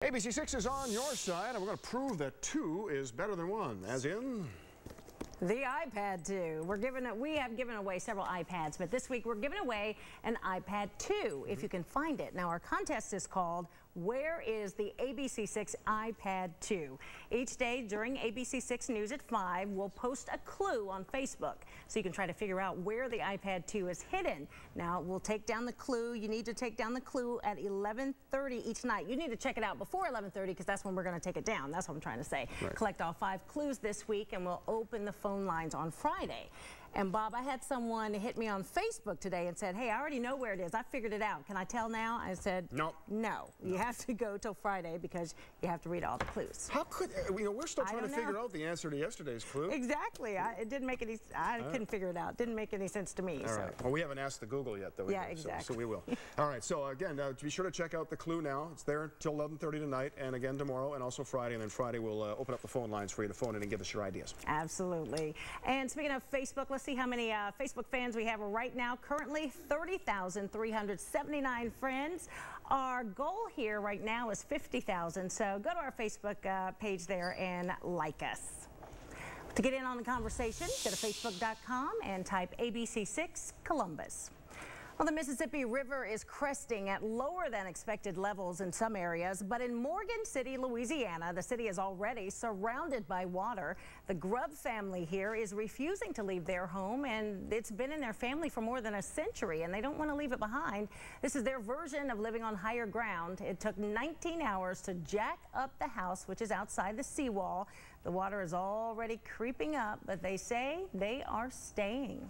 ABC6 is on your side, and we're going to prove that 2 is better than 1, as in... The iPad 2. We have given away several iPads, but this week we're giving away an iPad 2, if you can find it. Now, our contest is called Where is the ABC6 iPad 2? Each day during ABC6 News at 5, we'll post a clue on Facebook, so you can try to figure out where the iPad 2 is hidden. Now, we'll take down the clue. You need to take down the clue at 11:30 each night. You need to check it out before 11:30 because that's when we're going to take it down. That's what I'm trying to say. Right. Collect all 5 clues this week, and we'll open the phone lines on Friday. And Bob, I had someone hit me on Facebook today and said, hey, I already know where it is. I figured it out. Can I tell now? I said, no. You have to go till Friday because you have to read all the clues. How could, we're still trying to figure out the answer to yesterday's clue. Exactly. It didn't make any, I couldn't figure it out. Didn't make any sense to me. All right. Well, we haven't asked the Google yet, though. Yeah, exactly. So we will. All right. So again, be sure to check out the clue now. It's there until 11:30 tonight, and again tomorrow, and also Friday. And then Friday we'll open up the phone lines for you to phone in and give us your ideas. Absolutely. And speaking of Facebook, let's see how many Facebook fans we have right now. Currently 30,379 friends. Our goal here right now is 50,000. So go to our Facebook page there and like us. To get in on the conversation, go to facebook.com and type ABC6 Columbus. Well, the Mississippi River is cresting at lower than expected levels in some areas, but in Morgan City, Louisiana, the city is already surrounded by water. The Grubb family here is refusing to leave their home, and it's been in their family for more than a century, and they don't want to leave it behind. This is their version of living on higher ground. It took 19 hours to jack up the house, which is outside the seawall. The water is already creeping up, but they say they are staying.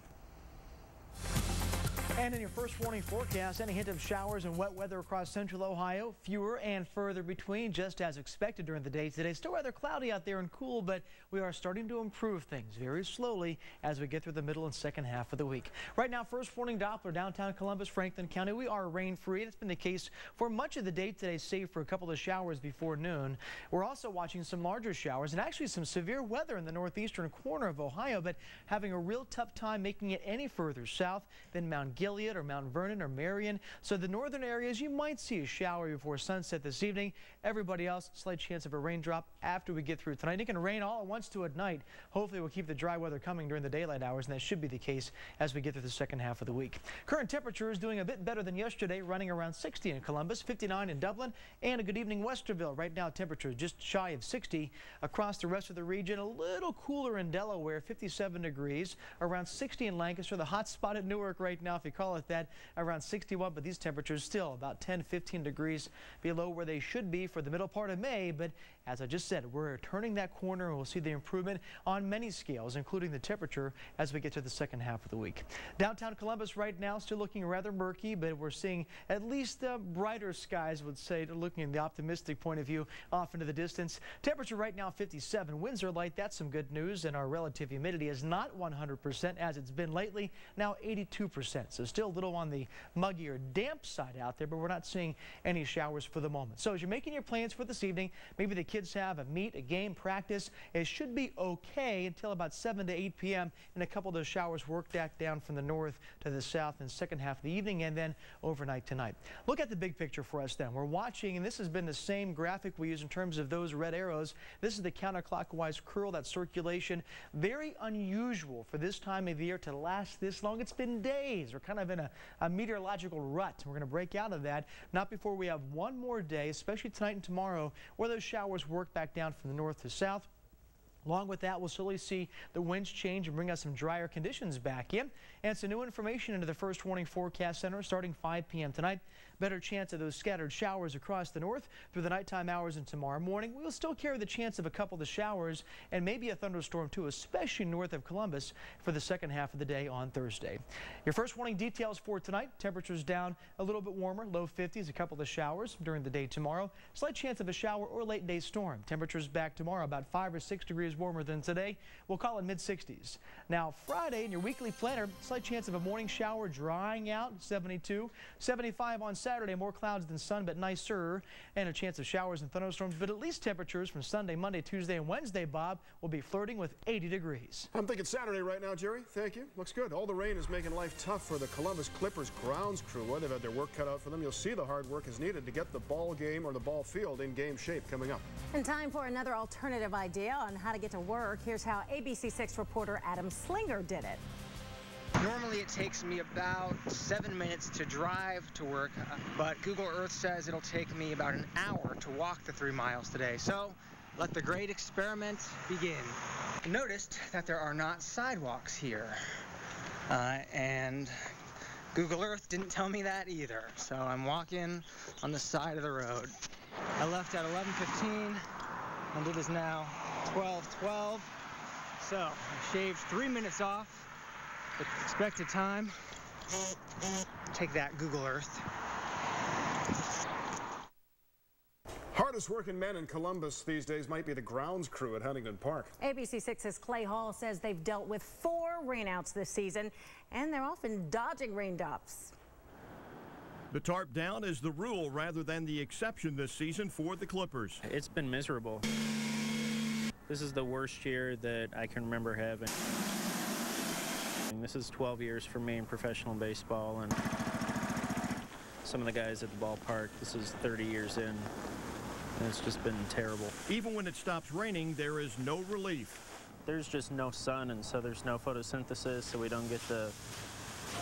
And in your first warning forecast, any hint of showers and wet weather across central Ohio, fewer and further between, just as expected during the day today. Still rather cloudy out there and cool, but we are starting to improve things very slowly as we get through the middle and second half of the week. Right now, first warning Doppler, downtown Columbus, Franklin County. We are rain-free. That's been the case for much of the day today, save for a couple of showers before noon. We're also watching some larger showers and actually some severe weather in the northeastern corner of Ohio, but having a real tough time making it any further south than Mount Gilead or Mount Vernon or Marion. So the northern areas, you might see a shower before sunset this evening. Everybody else, slight chance of a raindrop after we get through tonight. It can rain all at once to at night. Hopefully we'll keep the dry weather coming during the daylight hours, and that should be the case as we get through the second half of the week. Current temperature is doing a bit better than yesterday, running around 60 in Columbus, 59 in Dublin, and a good evening Westerville. Right now temperature just shy of 60. Across the rest of the region, a little cooler in Delaware, 57 degrees, around 60 in Lancaster, the hot spot at Newark right now, if you call it that, around 61, but these temperatures still about 10-15 degrees below where they should be for the middle part of May. But as I just said, we're turning that corner, and we'll see the improvement on many scales, including the temperature, as we get to the second half of the week. Downtown Columbus right now still looking rather murky, but we're seeing at least brighter skies, would say, looking in the optimistic point of view off into the distance. Temperature right now 57. Winds are light. That's some good news, and our relative humidity is not 100% as it's been lately, now 82%. So still a little on the muggy or damp side out there, but we're not seeing any showers for the moment. So as you're making your plans for this evening, maybe the kids have a meet, a game, practice, it should be okay until about 7 to 8 p.m. and a couple of those showers work back down from the north to the south in the second half of the evening and then overnight tonight. Look at the big picture for us then. We're watching, and this has been the same graphic we use in terms of those red arrows. This is the counterclockwise curl, that circulation. Very unusual for this time of year to last this long. It's been days. We're kind of in a meteorological rut. We're going to break out of that not before we have one more day, especially tonight and tomorrow, where those showers work back down from the north to south. Along with that, we'll slowly see the winds change and bring us some drier conditions back in. And some new information into the first warning forecast center starting 5 p.m. tonight. Better chance of those scattered showers across the north through the nighttime hours and tomorrow morning. We'll still carry the chance of a couple of showers and maybe a thunderstorm too, especially north of Columbus for the second half of the day on Thursday. Your first warning details for tonight. Temperatures down a little bit warmer, low 50s, a couple of showers during the day tomorrow. Slight chance of a shower or late day storm. Temperatures back tomorrow about 5 or 6 degrees warmer than today. We'll call it mid-60s. Now Friday in your weekly planner, slight chance of a morning shower, drying out, 72, 75 on Saturday. Saturday, more clouds than sun, but nicer, and a chance of showers and thunderstorms. But at least temperatures from Sunday, Monday, Tuesday, and Wednesday, Bob, will be flirting with 80 degrees. I'm thinking Saturday right now, Jerry. Thank you. Looks good. All the rain is making life tough for the Columbus Clippers grounds crew. Well, they've had their work cut out for them. You'll see the hard work is needed to get the ball game or the ball field in game shape coming up. And time for another alternative idea on how to get to work. Here's how ABC6 reporter Adam Slinger did it. Normally it takes me about 7 minutes to drive to work, but Google Earth says it'll take me about an hour to walk the 3 miles today. So let the great experiment begin. I noticed that there are not sidewalks here, and Google Earth didn't tell me that either. So I'm walking on the side of the road. I left at 11:15, and it is now 12:12. So I shaved 3 minutes off the expected time. Take that, Google Earth. Hardest working men in Columbus these days might be the grounds crew at Huntington Park. ABC6's Clay Hall says they've dealt with 4 rainouts this season, and they're often dodging raindrops. The tarp down is the rule rather than the exception this season for the Clippers. It's been miserable. This is the worst year that I can remember having. This is 12 years for me in professional baseball, and some of the guys at the ballpark, this is 30 years in, and it's just been terrible. Even when it stops raining, there is no relief. There's just no sun, and so there's no photosynthesis, so we don't get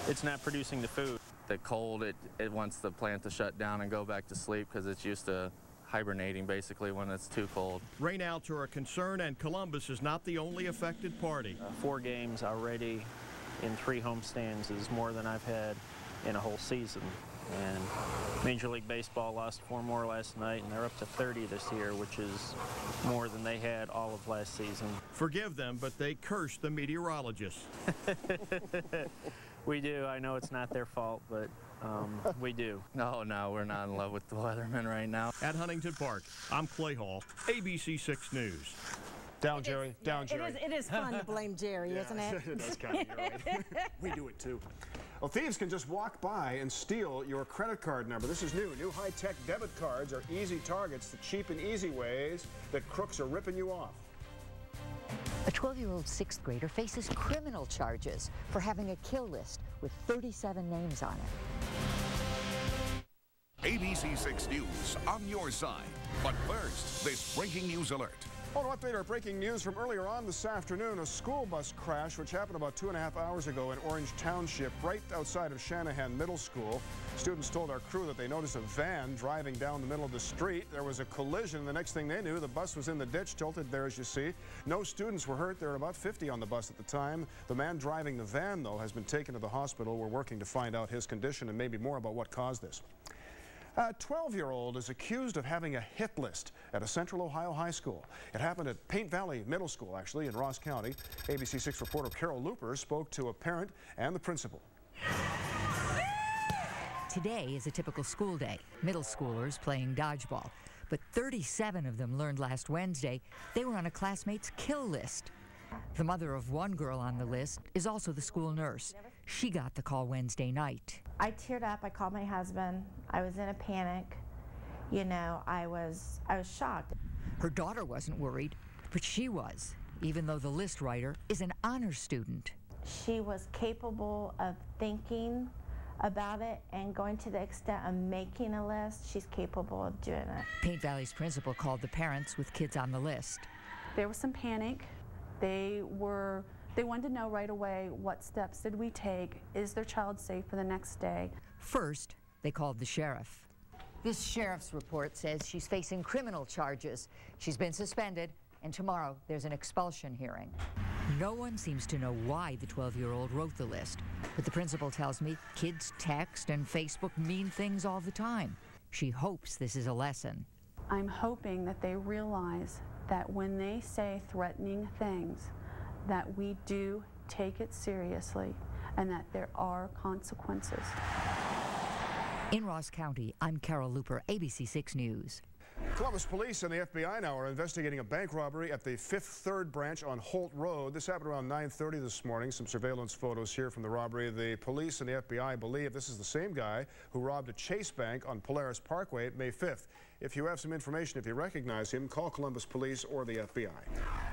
it's not producing the food. The cold, it wants the plant to shut down and go back to sleep because it's used to hibernating basically when it's too cold. Rainouts are a concern, and Columbus is not the only affected party. 4 games already in 3 homestands is more than I've had in a whole season. And Major League Baseball lost 4 more last night, and they're up to 30 this year, which is more than they had all of last season. Forgive them, but they curse the meteorologists. We do. I know it's not their fault, but we do. No, we're not in love with the weathermen right now. At Huntington Park, I'm Clay Hall, ABC6 News. Down, Jerry. Down, Jerry. It is fun to blame Jerry, isn't it? It is kind of, you're right. We do it too. Well, thieves can just walk by and steal your credit card number. This is new. New high-tech debit cards are easy targets to cheap and easy ways that crooks are ripping you off. A 12-year-old 6th grader faces criminal charges for having a kill list with 37 names on it. ABC6 News on your side. But first, this breaking news alert. I want to update our breaking news from earlier on this afternoon. A school bus crash which happened about 2.5 hours ago in Orange Township, right outside of Shanahan Middle School. Students told our crew that they noticed a van driving down the middle of the street. There was a collision. The next thing they knew, the bus was in the ditch, tilted there as you see. No students were hurt. There were about 50 on the bus at the time. The man driving the van, though, has been taken to the hospital. We're working to find out his condition and maybe more about what caused this. A 12-year-old is accused of having a hit list at a Central Ohio high school. It happened at Paint Valley Middle School, actually, in Ross County. ABC6 reporter Carol Looper spoke to a parent and the principal. Today is a typical school day. Middle schoolers playing dodgeball. But 37 of them learned last Wednesday they were on a classmate's kill list. The mother of one girl on the list is also the school nurse. She got the call Wednesday night. I teared up. I called my husband. I was in a panic. You know, I was shocked. Her daughter wasn't worried, but she was, even though the list writer is an honor student. She was capable of thinking about it and going to the extent of making a list. She's capable of doing it. Paint Valley's principal called the parents with kids on the list. There was some panic. They wanted to know right away, what steps did we take? Is their child safe for the next day? First, they called the sheriff. This sheriff's report says she's facing criminal charges. She's been suspended, and tomorrow there's an expulsion hearing. No one seems to know why the 12-year-old wrote the list, but the principal tells me kids text and Facebook mean things all the time. She hopes this is a lesson. I'm hoping that they realize that when they say threatening things, that we do take it seriously and that there are consequences. In Ross County, I'm Carol Looper, ABC6 News. Columbus police and the FBI now are investigating a bank robbery at the Fifth Third branch on Holt Road. This happened around 9:30 this morning. Some surveillance photos here from the robbery. The police and the FBI believe this is the same guy who robbed a Chase Bank on Polaris Parkway at May 5th. If you have some information, if you recognize him, call Columbus Police or the FBI.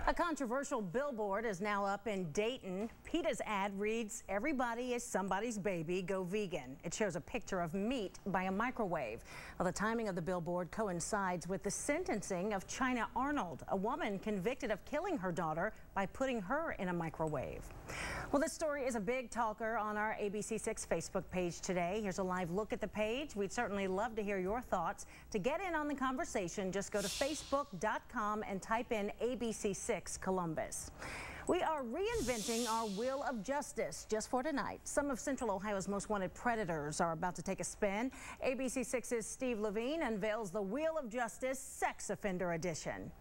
A controversial billboard is now up in Dayton. PETA's ad reads, "Everybody is somebody's baby, go vegan." It shows a picture of meat by a microwave. Well, the timing of the billboard coincides with the sentencing of China Arnold, a woman convicted of killing her daughter by putting her in a microwave. Well, this story is a big talker on our ABC6 Facebook page today. Here's a live look at the page. We'd certainly love to hear your thoughts. To get in on the conversation, just go to facebook.com and type in ABC6 Columbus. We are reinventing our Wheel of Justice just for tonight. Some of Central Ohio's most wanted predators are about to take a spin. ABC6's Steve Levine unveils the Wheel of Justice Sex Offender Edition.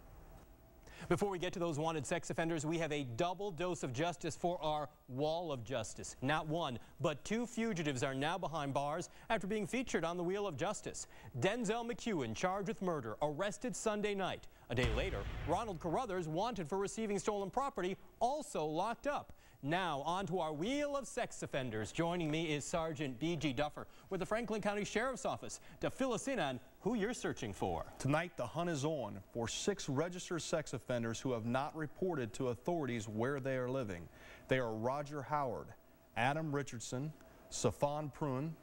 Before we get to those wanted sex offenders, we have a double dose of justice for our Wall of Justice. Not one, but two fugitives are now behind bars after being featured on the Wheel of Justice. Denzel McEwen, charged with murder, arrested Sunday night. A day later, Ronald Carruthers, wanted for receiving stolen property, also locked up. Now, on to our Wheel of Sex Offenders. Joining me is Sergeant B.G. Duffer with the Franklin County Sheriff's Office to fill us in on who you're searching for. Tonight, the hunt is on for 6 registered sex offenders who have not reported to authorities where they are living. They are Roger Howard, Adam Richardson, Safan Prune,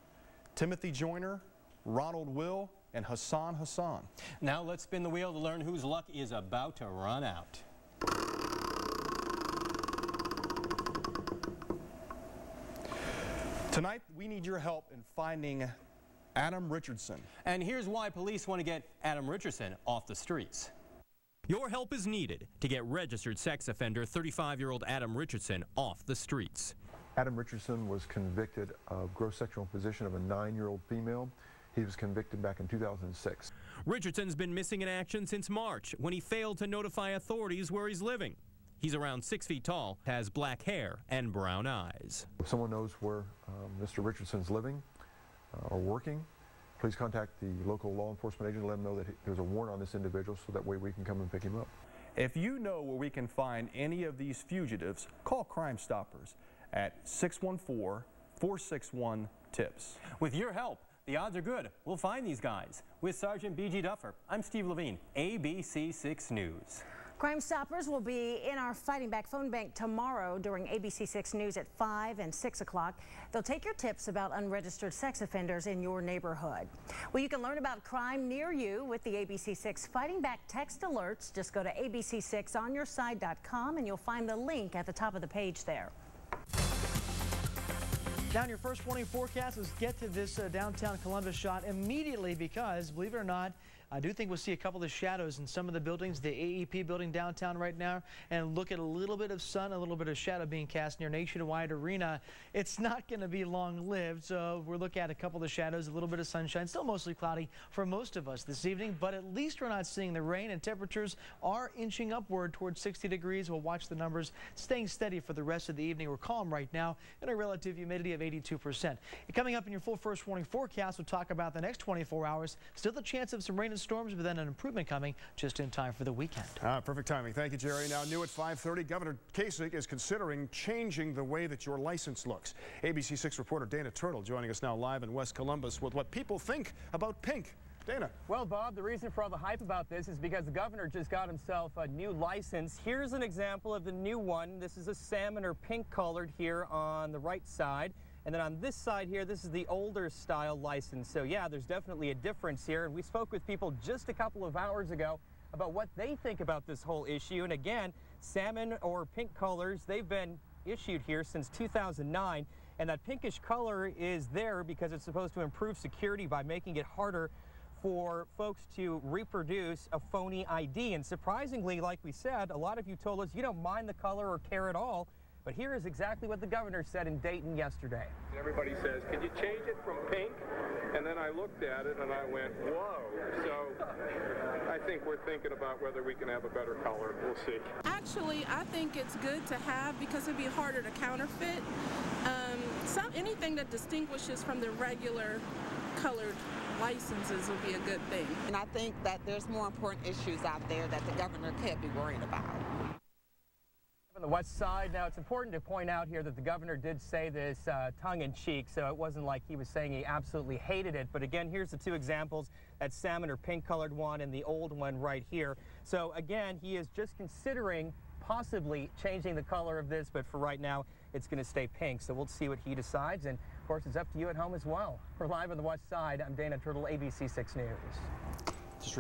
Timothy Joyner, Ronald Will, and Hassan Hassan. Now let's spin the wheel to learn whose luck is about to run out. Tonight, we need your help in finding Adam Richardson. And here's why police want to get Adam Richardson off the streets. Your help is needed to get registered sex offender 35-year-old Adam Richardson off the streets. Adam Richardson was convicted of gross sexual imposition of a 9-year-old female. He was convicted back in 2006. Richardson's been missing in action since March when he failed to notify authorities where he's living. He's around 6 feet tall, has black hair and brown eyes. If someone knows where Mr. Richardson's living or working, please contact the local law enforcement agent and let them know that there's a warrant on this individual so that way we can come and pick him up. If you know where we can find any of these fugitives, call Crime Stoppers at 614-461-TIPS. With your help, the odds are good. We'll find these guys. With Sergeant B.G. Duffer, I'm Steve Levine, ABC6 News. Crime Stoppers will be in our Fighting Back phone bank tomorrow during ABC6 News at 5 and 6 o'clock. They'll take your tips about unregistered sex offenders in your neighborhood. Well, you can learn about crime near you with the ABC6 Fighting Back text alerts. Just go to abc6onyourside.com and you'll find the link at the top of the page there. Now in your first warning forecast, let's get to this downtown Columbus shot immediately because, believe it or not, I do think we'll see a couple of shadows in some of the buildings, the AEP building downtown right now, and look at a little bit of sun, a little bit of shadow being cast near Nationwide Arena. It's not going to be long-lived, so we're looking at a couple of shadows, a little bit of sunshine, still mostly cloudy for most of us this evening, but at least we're not seeing the rain, and temperatures are inching upward towards 60 degrees. We'll watch the numbers staying steady for the rest of the evening. We're calm right now and a relative humidity of 82%. Coming up in your full first warning forecast, we'll talk about the next 24 hours. Still the chance of some rain and storms, but then an improvement coming just in time for the weekend. Perfect timing. Thank you, Jerry. Now, new at 5:30, Governor Kasich is considering changing the way that your license looks. ABC6 reporter Dana Turtle joining us now live in West Columbus with what people think about pink. Dana. Well, Bob, the reason for all the hype about this is because the governor just got himself a new license. Here's an example of the new one. This is a salmon or pink colored here on the right side. And then on this side here, this is the older style license. So yeah, there's definitely a difference here. And we spoke with people just a couple of hours ago about what they think about this whole issue. And again, salmon or pink colors, they've been issued here since 2009. And that pinkish color is there because it's supposed to improve security by making it harder for folks to reproduce a phony ID. And surprisingly, like we said, a lot of you told us you don't mind the color or care at all. But here is exactly what the governor said in Dayton yesterday. Everybody says, can you change it from pink? And then I looked at it and I went, whoa. So I think we're thinking about whether we can have a better color. We'll see. Actually, I think it's good to have because it'd be harder to counterfeit. Anything that distinguishes from the regular colored licenses would be a good thing. And I think that there's more important issues out there that the governor could be worried about. On the west side, now it's important to point out here that the governor did say this tongue-in-cheek, so it wasn't like he was saying he absolutely hated it. But again, here's the two examples, that salmon or pink-colored one and the old one right here. So again, he is just considering possibly changing the color of this, but for right now, it's going to stay pink. So we'll see what he decides, and of course, it's up to you at home as well. We're live on the west side. I'm Dana Turtle, ABC 6 News.